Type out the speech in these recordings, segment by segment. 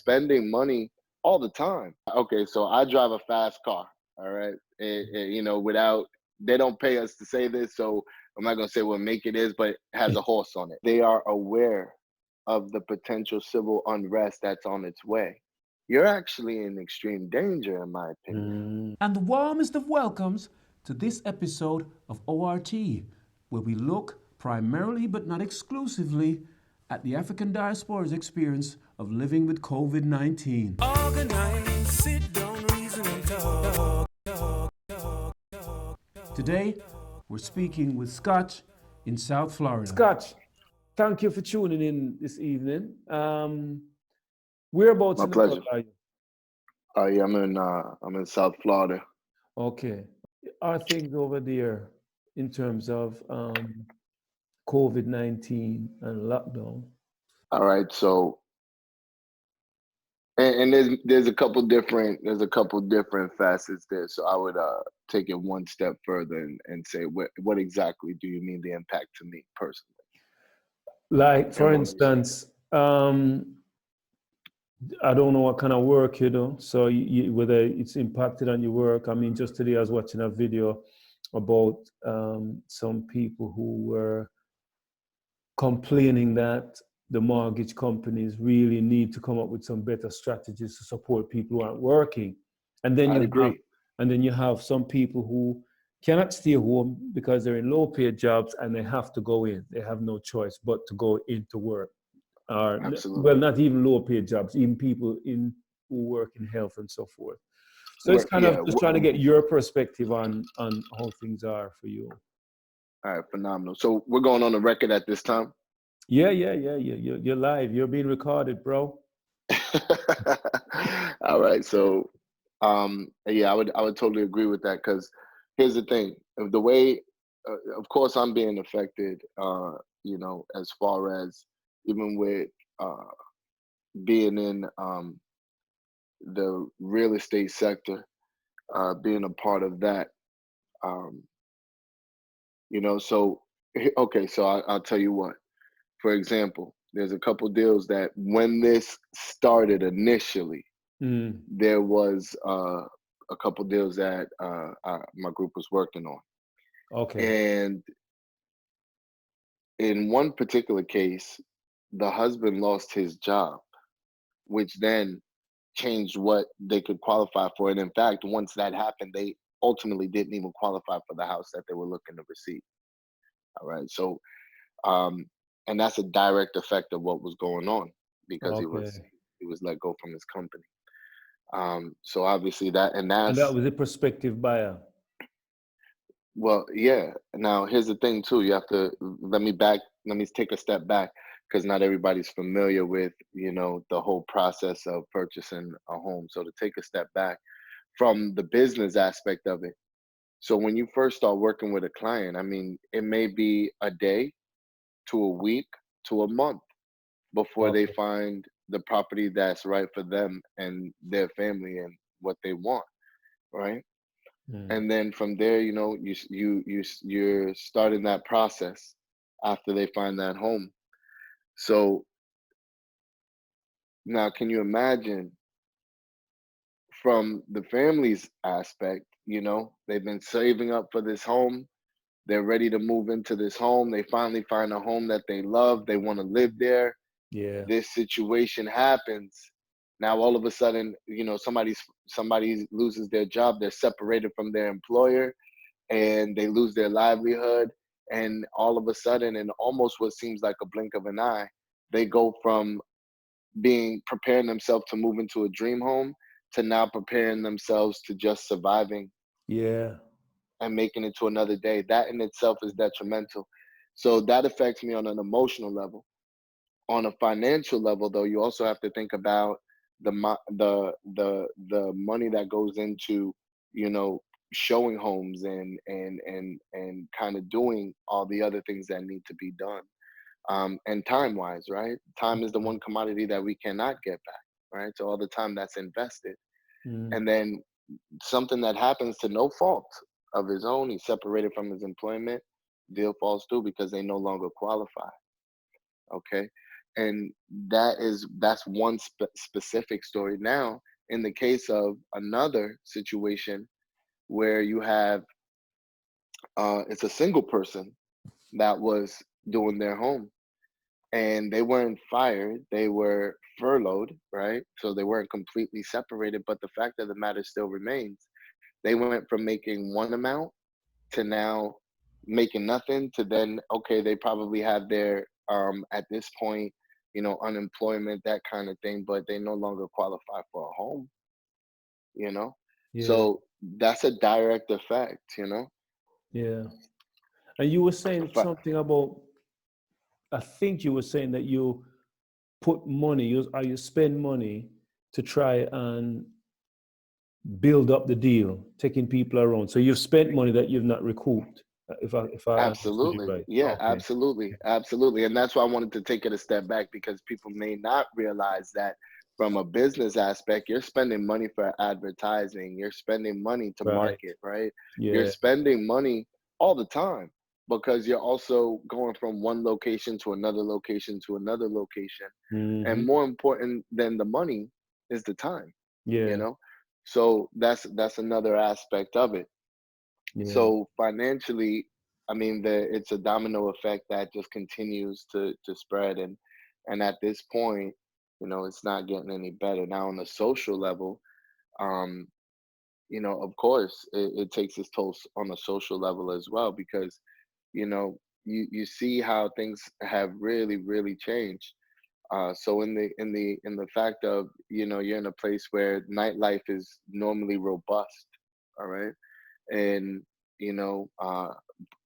spending money all the time. Okay, so I drive a fast car. All right, without they don't pay us to say this, so I'm not gonna say what make it is, but it has a horse on it. They are aware of the potential civil unrest that's on its way. You're actually in extreme danger, in my opinion. And the warmest of welcomes to this episode of ORT, where we look primarily but not exclusively at the African diaspora's experience of living with COVID 19. Organize, sit down, reason and talk. Today, we're speaking with Scotch in South Florida. Scotch, thank you for tuning in this evening. Whereabouts My in the pleasure. world are you? Yeah, I'm in South Florida. Okay. Are things over there in terms of COVID-19 and lockdown? All right, so and there's a couple different facets there. So I would take it one step further and say what exactly do you mean the impact to me personally? Like, for And what instance, I don't know what kind of work you do, so whether it's impacted on your work. I mean, just today I was watching a video about some people who were complaining that the mortgage companies really need to come up with some better strategies to support people who aren't working. And then I'd agree. you have some people who cannot stay home because they're in low paid jobs and they have to go in. They have no choice but to go into work. Or well, Absolutely. not even low paid jobs, even people in who work in health and so forth. So it's We're, kind of yeah. just trying to get your perspective on how things are for you. All right, phenomenal. So we're going on the record at this time. Yeah. You're live. You're being recorded, bro. All right. So, yeah, I would totally agree with that because here's the thing: the way, of course, I'm being affected. As far as even with being in the real estate sector, being a part of that. Um, so okay. So I'll tell you what. For example, there's a couple deals that when this started initially, Mm, there was a couple deals that my group was working on. okay. And in one particular case, the husband lost his job, which then changed what they could qualify for. And in fact, once that happened, they ultimately didn't even qualify for the house that they were looking to receive. All right. So, um, and that's a direct effect of what was going on because he Okay. was he was let go from his company. So obviously that, and And that that's, was a prospective buyer. well, yeah. Now here's the thing too. You have to let me take a step back because not everybody's familiar with, the whole process of purchasing a home. So to take a step back from the business aspect of it. So when you first start working with a client, I mean, it may be a day to a week to a month before they Okay. find the property that's right for them and their family and what they want, right? Mm. And then from there, you're starting that process after they find that home. So now, can you imagine from the family's aspect? They've been saving up for this home. They're ready to move into this home. They finally find a home that they love. They want to live there. Yeah. This situation happens. Now all of a sudden, somebody loses their job. They're separated from their employer and they lose their livelihood. And all of a sudden, in almost what seems like a blink of an eye, they go from being preparing themselves to move into a dream home to now preparing themselves to just surviving Yeah. and making it to another day. That in itself is detrimental. So that affects me on an emotional level. On a financial level, though, you also have to think about the money that goes into, you know showing homes and kind of doing all the other things that need to be done, and time wise, right? Time is the one commodity that we cannot get back, right? So all the time that's invested, Mm. and then something that happens to no fault of his own, he's separated from his employment, deal falls through because they no longer qualify. Okay. And that's one specific story. Now, in the case of another situation where you have it's a single person that was doing their home, and they weren't fired, they were furloughed, right? So they weren't completely separated, but the fact of the matter still remains. They went from making one amount to now making nothing, to then, okay, they probably have their at this point, unemployment, that kind of thing, but they no longer qualify for a home, you know? Yeah. So that's a direct effect. Yeah. And you were saying But something about, I think you were saying that you put money, you spend money to try and build up the deal, taking people around. So you've spent money that you've not recouped, if I understood you absolutely. right. Yeah, Okay. absolutely. Absolutely. And that's why I wanted to take it a step back, because people may not realize that from a business aspect, you're spending money for advertising, you're spending money to Right. market, right? You're Yeah. spending money all the time, because you're also going from one location to another location to another location. And Hmm. more important than the money is the time, you Yeah. know? So that's another aspect of it. Yeah. So financially, I mean, it's a domino effect that just continues to spread, and at this point, it's not getting any better. Now, on the social level, um, of course, it takes its toll on a social level as well, because you see how things have really really changed. So in the fact of, you're in a place where nightlife is normally robust, all right, and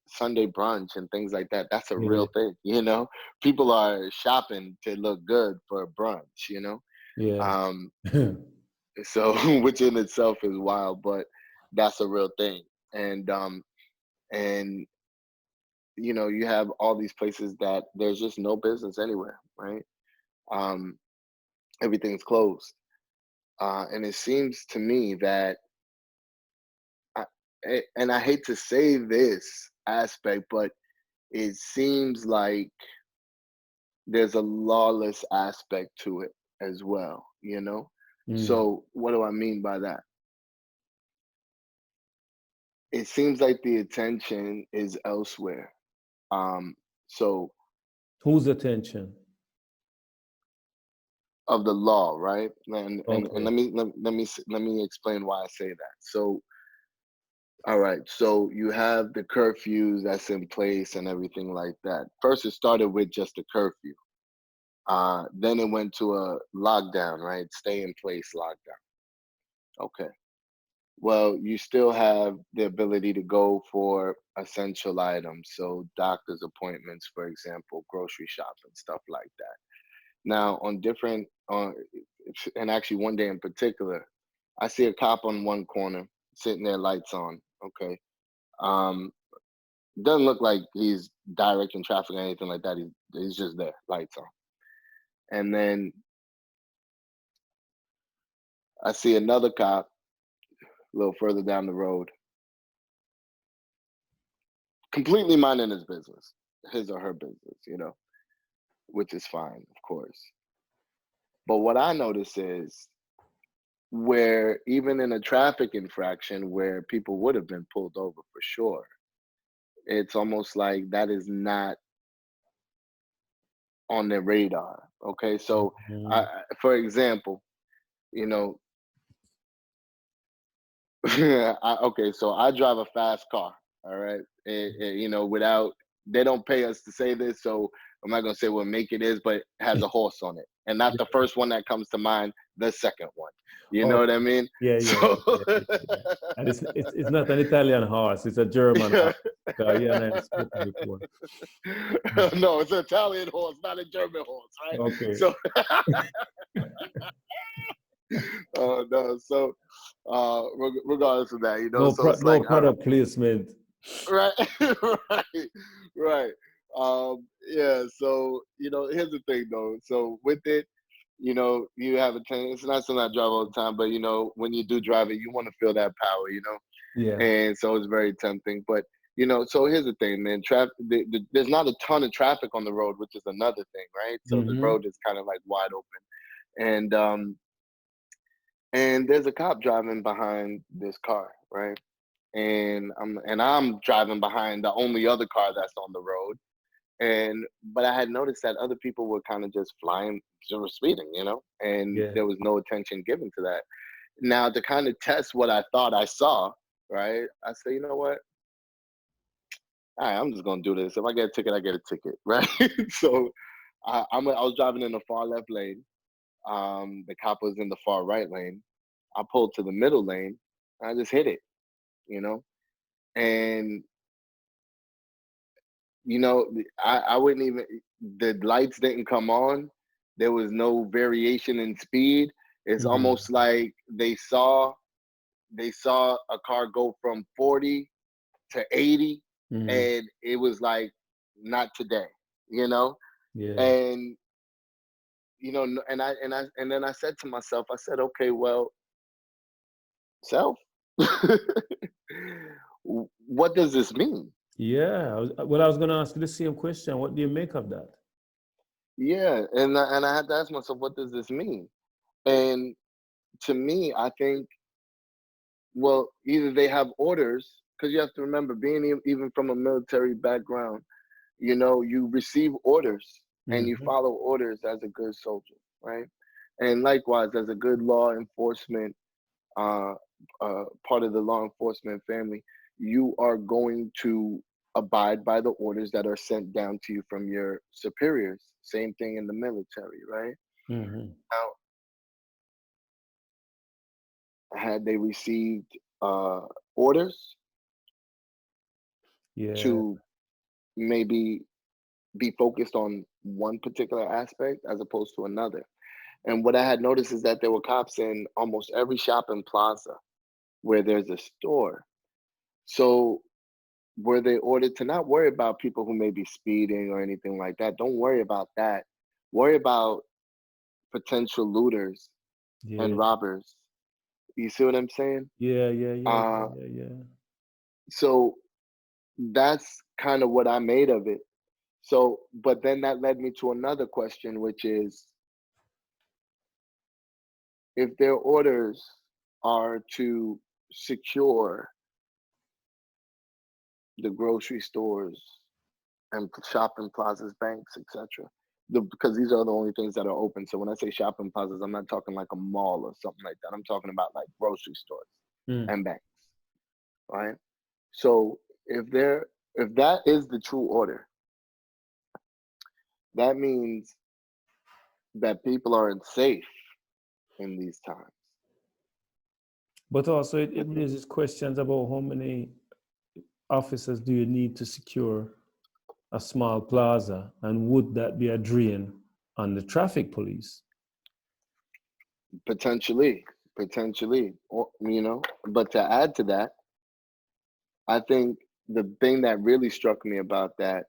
Sunday brunch and things like that. That's a Yeah. real thing. People are shopping to look good for a brunch. Yeah. Um, so which in itself is wild, but that's a real thing. And you have all these places that there's just no business anywhere, right? Um, Everything's closed. And it seems to me that I, and I hate to say this aspect, but it seems like there's a lawless aspect to it as well. Mm. So what do I mean by that? It seems like the attention is elsewhere. Um, so Whose attention? of the law, right? And Okay. let me explain why I say that. So, all right, so you have the curfews that's in place and everything like that. First, it started with just a curfew. Then it went to a lockdown, right? Stay in place lockdown. Okay. Well, you still have the ability to go for essential items, so doctor's appointments, for example, grocery shopping, stuff like that. Now, on different, and actually one day in particular, I see a cop on one corner sitting there, lights on. Okay, um, doesn't look like he's directing traffic or anything like that. He's just there, lights on. And then I see another cop a little further down the road, completely minding his business, his or her business, which is fine, of course. But what I notice is, where even in a traffic infraction where people would have been pulled over for sure, it's almost like that is not on their radar. Okay, so Mhm. for example, you know, okay, so I drive a fast car. All right, without, they don't pay us to say this, so I'm not gonna say what make it is, but it has a horse on it, and not the first one that comes to mind, the second one. You know what I Okay. mean? Yeah, yeah, So, yeah, yeah, yeah. And it's not an Italian horse, it's a German yeah. horse. Yeah, and I've spoken before. Mm. No, it's an Italian horse, not a German horse, right? Okay. So, no, so regardless of that, so it's No like, all right. product placement. Right, right, right. Yeah, so here's the thing though. So with it, you have a tendency. It's not something I drive all the time, but when you do drive it, you want to feel that power. Yeah. And so it's very tempting. But So here's the thing, man. There's not a ton of traffic on the road, which is another thing, right? So the Mm-hmm. road is kind of like wide open, and there's a cop driving behind this car, right? And I'm driving behind the only other car that's on the road, but I had noticed that other people were kind of just flying, they were speeding, and Yeah. there was no attention given to that. Now, to kind of test what I thought I saw, right? I say, you know what? All right, I'm just gonna do this. If I get a ticket, I get a ticket, right? So I was driving in the far left lane. The cop was in the far right lane. I pulled to the middle lane. I just hit it, you know, and I wouldn't even. The lights didn't come on. There was no variation in speed. It's Mm-hmm. almost like they saw a car go from 40 to 80, Mm-hmm. and it was like, not today, you know. Yeah. And and then I said to myself, I said, okay, well, self, what does this mean? Yeah. I was going to ask you the same question. What do you make of that? Yeah, and I had to ask myself, what does this mean? And to me, I think, well, either they have orders, because you have to remember, being even from a military background, you receive orders and you Mm-hmm. follow orders as a good soldier, right? And likewise, as a good law enforcement, uh, part of the law enforcement family, you are going to abide by the orders that are sent down to you from your superiors. Same thing in the military, right? Mm-hmm. Now, had they received orders Yeah. to maybe be focused on one particular aspect as opposed to another. And what I had noticed is that there were cops in almost every shopping plaza where there's a store. So were they ordered to not worry about people who may be speeding or anything like that? Don't worry about that. Worry about potential looters and Yeah. robbers. You see what I'm saying? Yeah. Yeah. Yeah. Uh, Yeah. Yeah. so that's kind of what I made of it. So, but then that led me to another question, which is, if their orders are to secure the grocery stores and shopping plazas, banks, etc. Because these are the only things that are open. So when I say shopping plazas, I'm not talking like a mall or something like that. I'm talking about like grocery stores Mm. and banks, right? So if that is the true order, that means that people aren't safe in these times. But also, it raises questions about how many officers do you need to secure a small plaza, and would that be a drain on the traffic police? Potentially, But to add to that, I think the thing that really struck me about that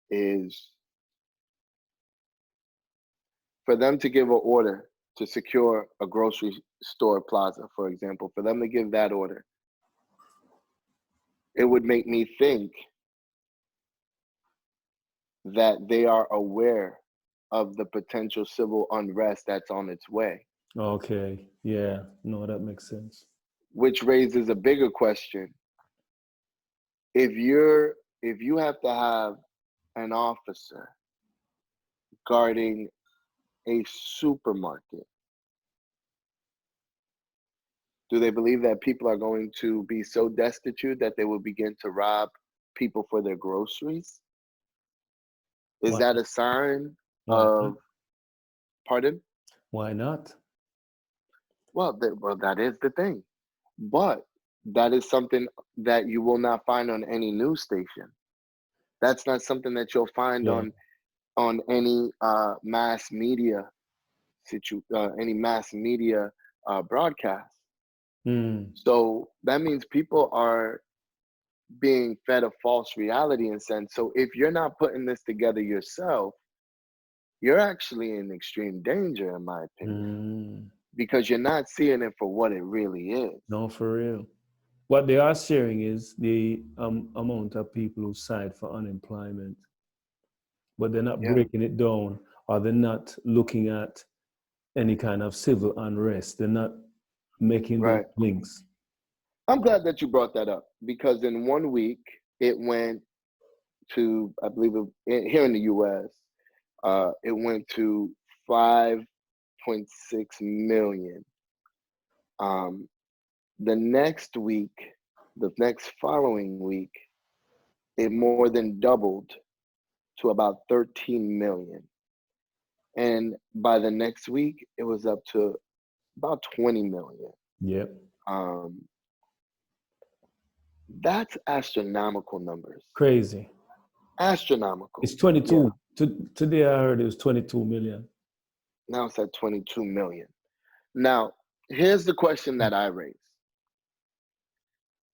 is, for them to give an order to secure a grocery store plaza, for example, for them to give that order, it would make me think that they are aware of the potential civil unrest that's on its way, Okay, yeah, no, that makes sense. which raises a bigger question. If you have to have an officer guarding a supermarket, do they believe that people are going to be so destitute that they will begin to rob people for their groceries? Is Why? that a sign Why not? of, pardon? Why not? Well, that is the thing. But that is something that you will not find on any news station. That's not something that you'll find Yeah. on any any mass media broadcast. Mm, So that means people are being fed a false reality in a sense. So if you're not putting this together yourself, you're actually in extreme danger, in my opinion, mm. because you're not seeing it for what it really is. No, for real. What they are sharing is the amount of people who signed for unemployment, but they're not Yeah, breaking it down, or they're not looking at any kind of civil unrest. They're not making those right. links. I'm glad that you brought that up because in 1 week it went to, I believe, here in the U.S., it went to 5.6 million. Um, the next week, the next following week, it more than doubled to about 13 million. And by the next week, it was up to about 20 million. Yep. Um, that's astronomical numbers. Crazy. It's Astronomical. Yeah. 22. Today I heard it was 22 million. Now it's at 22 million. Now, here's the question that I raise.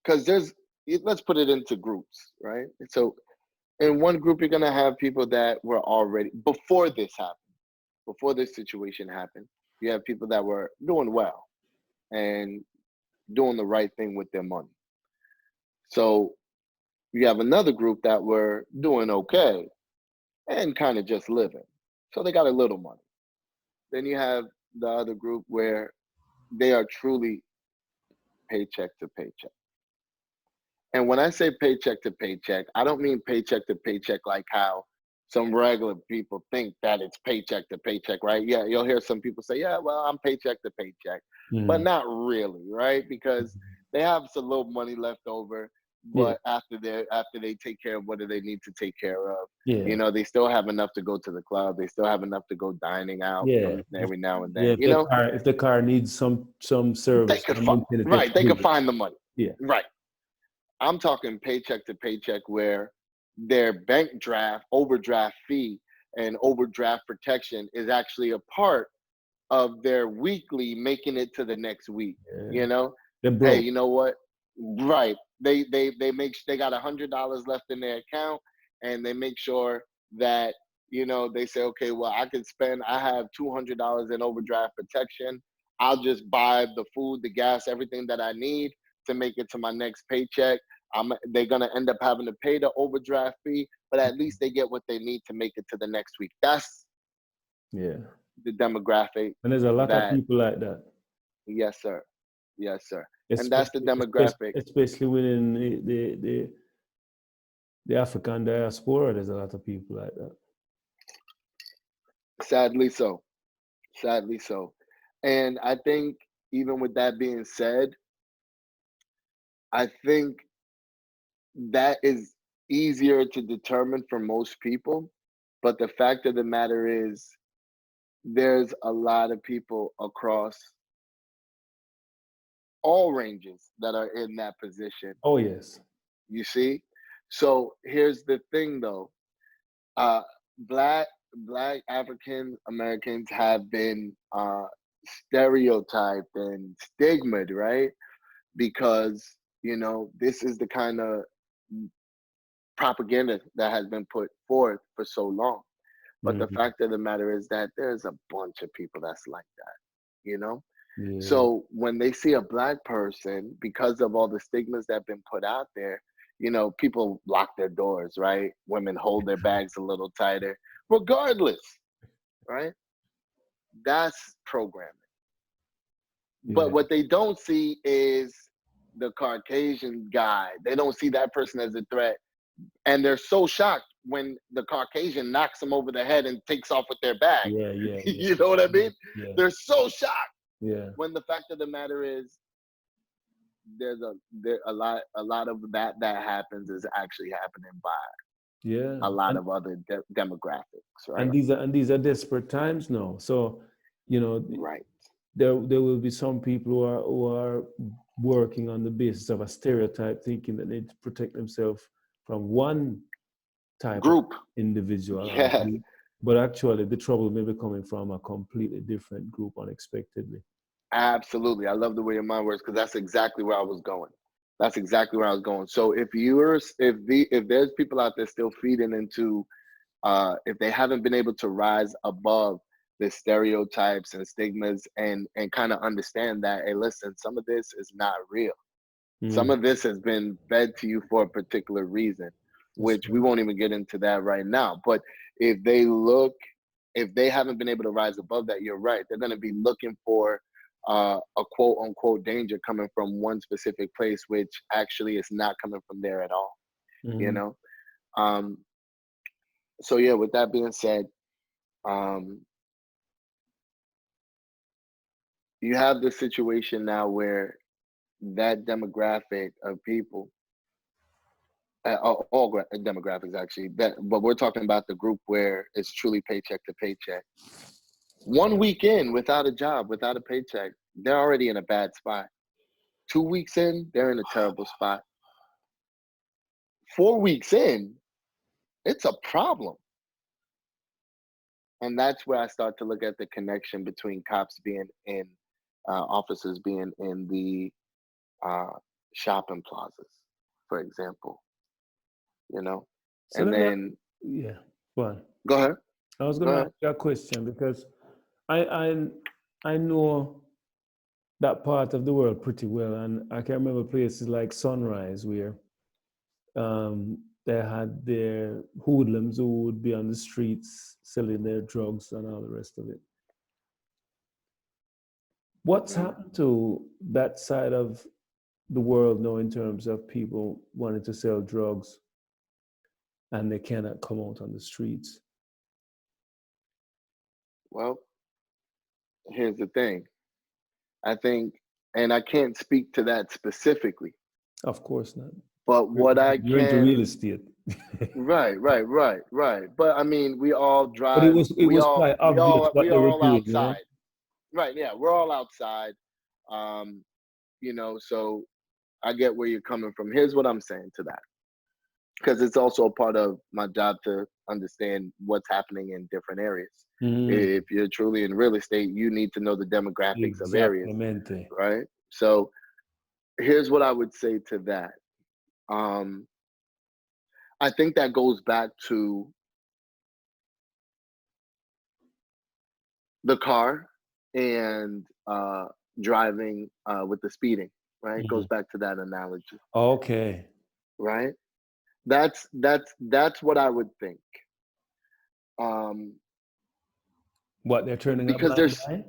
Because let's put it into groups, right? So in one group, you're going to have people that were already, before this situation happened, you have people that were doing well and doing the right thing with their money. So you have another group that were doing okay and kind of just living. So they got a little money. Then you have the other group where they are truly paycheck to paycheck. And when I say paycheck to paycheck, I don't mean paycheck to paycheck like how some regular people think that it's paycheck to paycheck, right? Yeah, you'll hear some people say, yeah, well, I'm paycheck to paycheck, but Mm. not really, right? Because they have some little money left over, Yeah. but after they take care of what do they need to take care of, Yeah. they still have enough to go to the club. They still have enough to go dining out Yeah. every now and Yeah. then. If the car needs some They service, could some find maintenance, they right. can They do could it. find the money. Yeah. Right. I'm talking paycheck to paycheck where their bank draft, overdraft fee, and overdraft protection is actually a part of their weekly making it to the next week. Yeah. You know, They're hey, broke. you know what? Right. They got $100 left in their account, and they make sure that they say, okay, well, I have $200 in overdraft protection. I'll just buy the food, the gas, everything that I need to make it to my next paycheck. They're gonna end up having to pay the overdraft fee, but at least they get what they need to make it to the next week. That's Yeah. the demographic And there's a lot of that, people like that, yes, sir. Yes, sir. And that's the especially demographic. especially within the African diaspora. There's a lot of people like that. Sadly so. Sadly so. And I think even with that being said, I think that is easier to determine for most people. But the fact of the matter is, there's a lot of people across all ranges that are in that position. Oh yes. You see? So here's the thing though. Uh black African Americans have been stereotyped and stigmatized, right? Because, this is the kind of propaganda that has been put forth for so long. But the Mhm. fact of the matter is that there's a bunch of people that's like that, you know? Yeah. So when they see a black person, because of all the stigmas that have been put out there, people lock their doors, right? Women hold their bags a little tighter, regardless, right? That's programming. But Yeah. what they don't see is the Caucasian guy. They don't see that person as a threat. And they're so shocked when the Caucasian knocks them over the head and takes off with their bag. Yeah. Yeah. Yeah. You know what I Yeah. mean? Yeah. They're so shocked Yeah. when the fact of the matter is a lot of that happens is actually happening by Yeah. a lot of other demographics, And right? these are desperate times now. So, you know, Right. there will be some people who are working on the basis of a stereotype, thinking that they need to protect themselves from one type of Group. individual or Yes. group, but actually the trouble may be coming from a completely different group unexpectedly. Absolutely. I love the way your mind works because that's exactly where I was going. That's exactly where I was going. So if there's people out there still feeding into if they haven't been able to rise above the stereotypes and stigmas and kind of understand that, hey, listen, some of this is not real. Some Mm. of this has been fed to you for a particular reason, That's which we right. won't even get into that right now. But if they look, if they haven't been able to rise above that, you're right. They're going to be looking for a quote unquote danger coming from one specific place, which actually is not coming from there at all. You Mm. know. Um, so yeah. With that being said, um, you have this situation now where that demographic of people, demographics actually, that, but we're talking about the group where it's truly paycheck to paycheck. 1 week in without a job, without a paycheck, they're already in a bad spot. 2 weeks in, they're in a terrible spot. 4 weeks in, it's a problem. And that's where I start to look at the connection between cops being in, officers being in the uh, shopping plazas, for example, you know? So And let me, then, yeah, go on. go ahead, I was go going to ask ahead. you a question because I, I, I know that part of the world pretty well, and I can remember places like Sunrise where they had their hoodlums who would be on the streets selling their drugs and all the rest of it. What's Mhm. happened to that side of the world now in terms of people wanting to sell drugs and they cannot come out on the streets? Well, here's the thing. I think, and I can't speak to that specifically, Of course not. but what I You're into real can, estate. right. But I mean, we all But it drive, was it was quite obvious what we they are were all doing, you know? outside. Right, yeah, we're all outside. Um, so I get where you're coming from. Here's what I'm saying to that, because it's also a part of my job to understand what's happening in different areas. Mm, If you're truly in real estate, you need to know the demographics of areas, exactamente. right? So here's what I would say to that. Um, I think that goes back to the car and driving with the speeding, right? Mhm. Goes back to that analogy, Okay. right? That's what I would think. Um, What, they're turning a because blind there's, eye?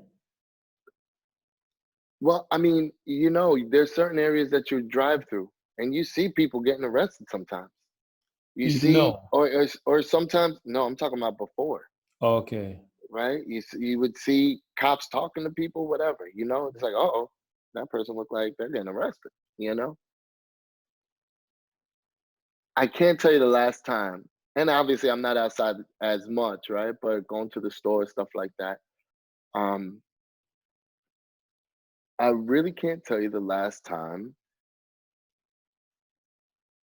well, I mean, there's certain areas that you drive through and you see people getting arrested sometimes. You Even see, now. or sometimes, no, I'm talking about before, Okay. right? You would see cops talking to people, whatever. It's like, oh, that person looked like they're getting arrested. You know, I can't tell you the last time, and obviously I'm not outside as much, right? But going to the store, stuff like that. Um, I really can't tell you the last time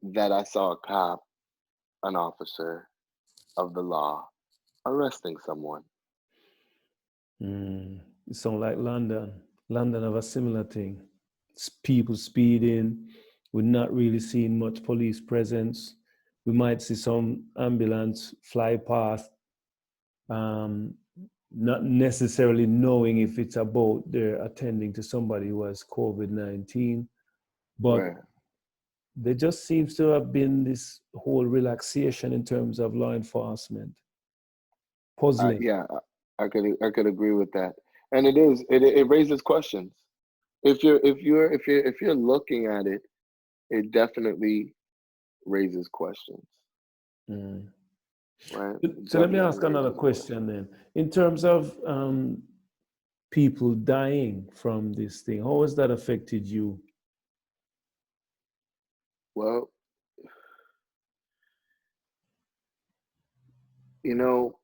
that I saw a cop, an officer of the law, arresting someone. Mm. It sounds like London. London have a similar thing. People speeding. We're not really seeing much police presence. We might see some ambulance fly past, um, not necessarily knowing if it's about they're attending to somebody who has COVID-19, but Right. there just seems to have been this whole relaxation in terms of law enforcement. Puzzling. Yeah, I could agree with that, and it raises questions. If you're looking at it, it definitely raises questions, Mm. right? It So let me definitely ask another raises question questions. then. In terms of people dying from this thing, how has that affected you? Well, you know,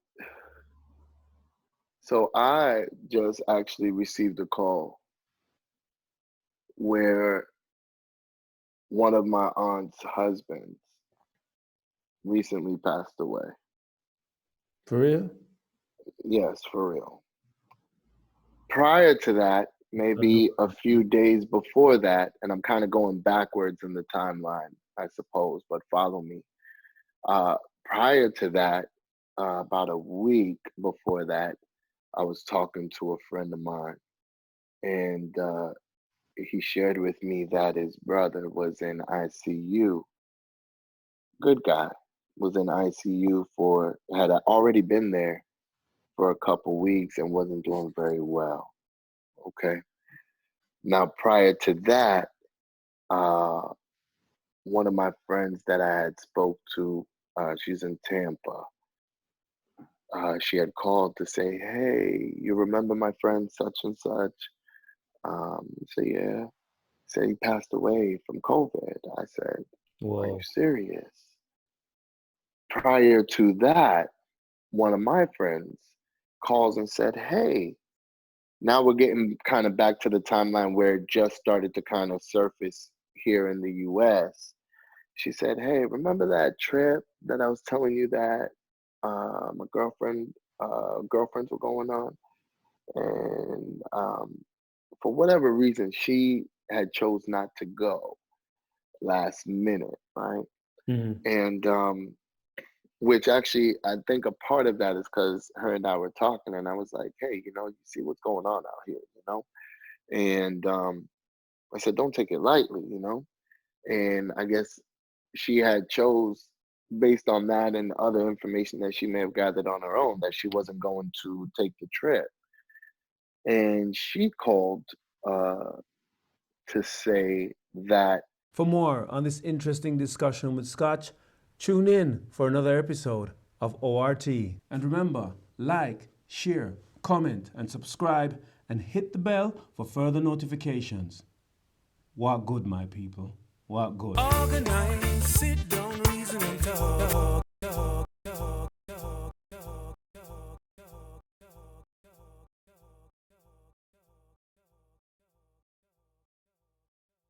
so I just actually received a call where one of my aunt's husbands recently passed away. For real? Yes, for real. Prior to that, maybe a few days before that, and I'm kind of going backwards in the timeline, I suppose, but follow me. Uh, Prior to that, about a week before that, I was talking to a friend of mine, and he shared with me that his brother was in ICU. Good guy, was in ICU for had already been there for a couple weeks and wasn't doing very well. Okay. Now, prior to that, uh, one of my friends that I had spoke to, she's in Tampa. She had called to say, "Hey, you remember my friend such and such?" So yeah, said he passed away from COVID. I said, "Are you Whoa. serious?" Prior to that, one of my friends calls and said, "Hey," now we're getting kind of back to the timeline where it just started to kind of surface here in the US. She said, "Hey, remember that trip that I was telling you that my girlfriends were going on?" And for whatever reason, she had chose not to go last minute, right? Mm-hmm. And which actually, I think a part of that is because her and I were talking, and I was like, "Hey, you see what's going on out here?" And I said, "Don't take it lightly." And I guess she had chose based on that and other information that she may have gathered on her own that she wasn't going to take the trip. And she called uh, to say that For more on this interesting discussion with Scotch, tune in for another episode of ORT. And remember, like, share, comment, and subscribe, and hit the bell for further notifications. What good, my people? What good? Organize.